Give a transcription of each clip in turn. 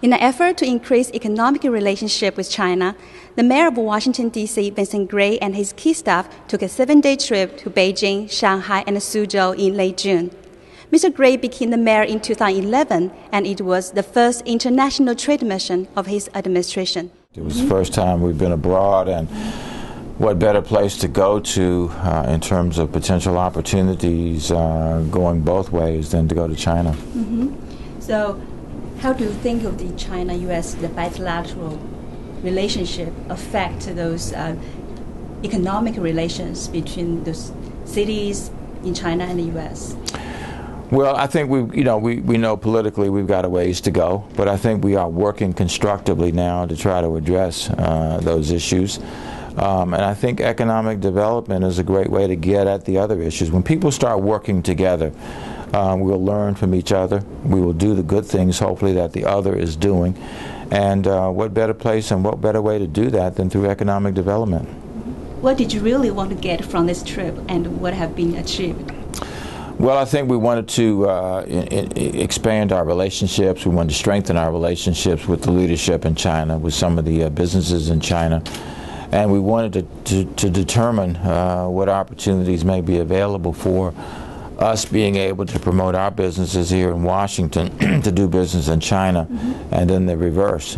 In an effort to increase economic relationship with China, the mayor of Washington, D.C., Vincent Gray, and his key staff took a 7-day trip to Beijing, Shanghai, and Suzhou in late June. Mr. Gray became the mayor in 2011, and it was the first international trade mission of his administration. It was the first time we've been abroad, and what better place to go to in terms of potential opportunities going both ways than to go to China. So, how do you think of the China-U.S., the bilateral relationship affect those economic relations between those cities in China and the U.S.? Well, I think we know politically we've got a ways to go, but I think we are working constructively now to try to address those issues. And I think economic development is a great way to get at the other issues. When people start working together, we'll learn from each other. We will do the good things, hopefully, that the other is doing. And what better place and what better way to do that than through economic development? What did you really want to get from this trip, and what have been achieved? Well, I think we wanted to expand our relationships. We wanted to strengthen our relationships with the leadership in China, with some of the businesses in China. And we wanted to determine what opportunities may be available for us being able to promote our businesses here in Washington to do business in China, and then the reverse.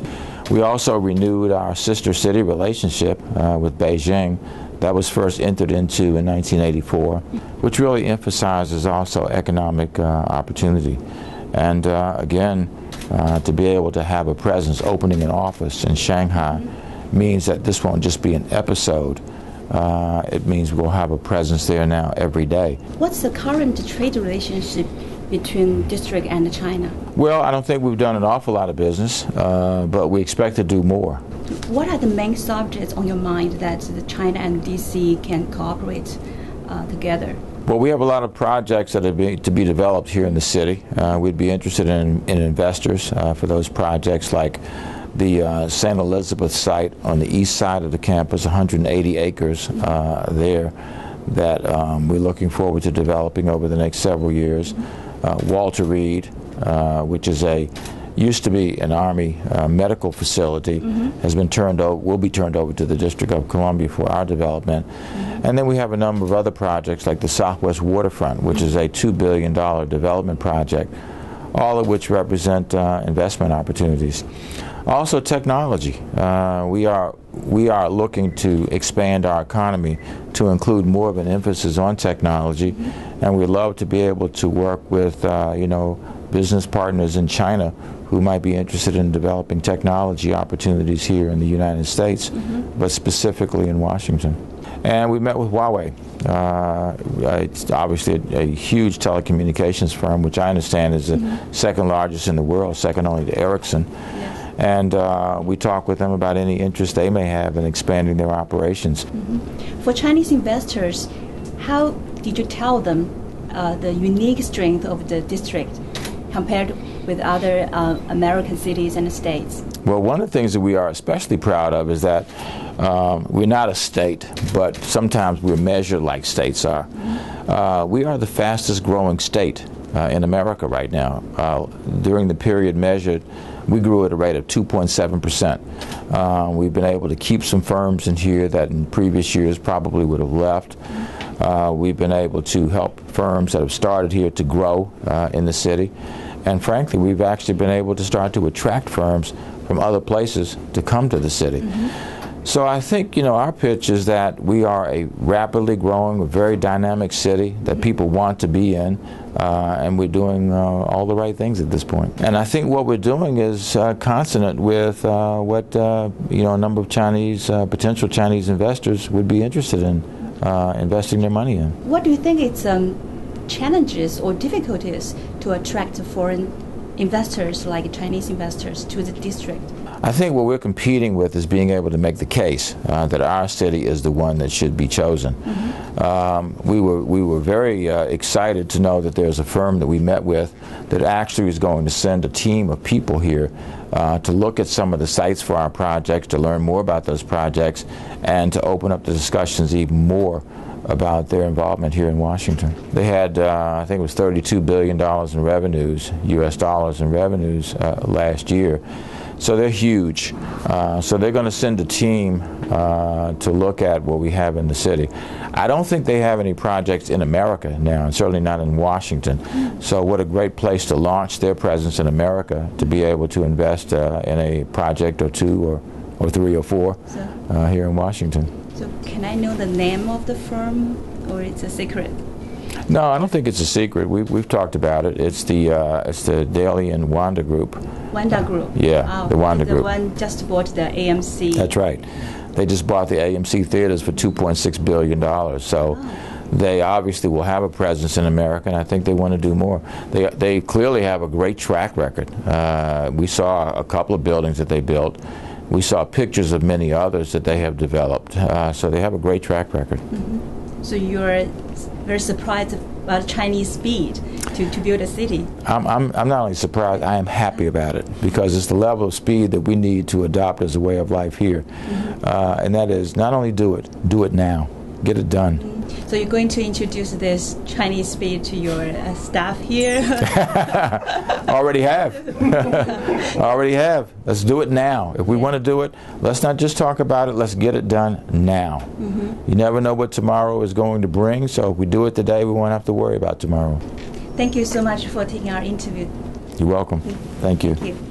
We also renewed our sister city relationship with Beijing. That was first entered into in 1984, which really emphasizes also economic opportunity. And again, to be able to have a presence, opening an office in Shanghai, means that this won't just be an episode. It means we'll have a presence there now every day. What's the current trade relationship between district and China? Well, I don't think we've done an awful lot of business, but we expect to do more. What are the main subjects on your mind that China and D.C. can cooperate together? Well, we have a lot of projects that are to be developed here in the city. We'd be interested in investors for those projects, like the St. Elizabeth site on the east side of the campus, 180 acres there, that we're looking forward to developing over the next several years. Walter Reed, which is used to be an Army medical facility, has been will be turned over to the District of Columbia for our development. And then we have a number of other projects like the Southwest Waterfront, which is a $2 billion development project, all of which represent investment opportunities. Also technology. We are looking to expand our economy to include more of an emphasis on technology, and we'd love to be able to work with business partners in China who might be interested in developing technology opportunities here in the United States, but specifically in Washington. And we met with Huawei. It's obviously a huge telecommunications firm, which I understand is the second largest in the world, second only to Ericsson. And we talk with them about any interest they may have in expanding their operations. For Chinese investors, how did you tell them the unique strength of the district compared with other American cities and states? Well, one of the things that we are especially proud of is that we're not a state, but sometimes we're measured like states are. We are the fastest growing state in America right now. During the period measured, we grew at a rate of 2.7%. We've been able to keep some firms in here that in previous years probably would have left. We've been able to help firms that have started here to grow in the city. And frankly, we've actually been able to start to attract firms from other places to come to the city. So I think, our pitch is that we are a rapidly growing, very dynamic city that people want to be in, and we're doing all the right things at this point. And I think what we're doing is consonant with what a number of potential Chinese investors would be interested in investing their money in. What do you think it's challenges or difficulties to attract foreign investors like Chinese investors to the district? I think what we're competing with is being able to make the case that our city is the one that should be chosen. We were very excited to know that there's a firm that we met with that actually is going to send a team of people here to look at some of the sites for our projects, to learn more about those projects, and to open up the discussions even more about their involvement here in Washington. They had, I think it was $32 billion in revenues, US dollars in revenues last year. So they're huge. So they're going to send a team to look at what we have in the city. I don't think they have any projects in America now, and certainly not in Washington. So what a great place to launch their presence in America, to be able to invest in a project or two or three or four here in Washington. So can I know the name of the firm, or it's a secret? No, I don't think it's a secret. We've talked about it. It's the Daly and Wanda Group. Wanda Group. Yeah, the Wanda Group. The one just bought the AMC. That's right. They just bought the AMC theaters for $2.6 billion. So they obviously will have a presence in America, and I think they want to do more. They clearly have a great track record. We saw a couple of buildings that they built. We saw pictures of many others that they have developed. So they have a great track record. So you're very surprised about Chinese speed to build a city? I'm not only surprised, I am happy about it, because it's the level of speed that we need to adopt as a way of life here. And that is, not only do it now. Get it done. So you're going to introduce this Chinese speed to your staff here? Already have. Already have. Let's do it now. If we want to do it, let's not just talk about it, let's get it done now. You never know what tomorrow is going to bring, so if we do it today, we won't have to worry about tomorrow. Thank you so much for taking our interview. You're welcome. Thank you. Thank you.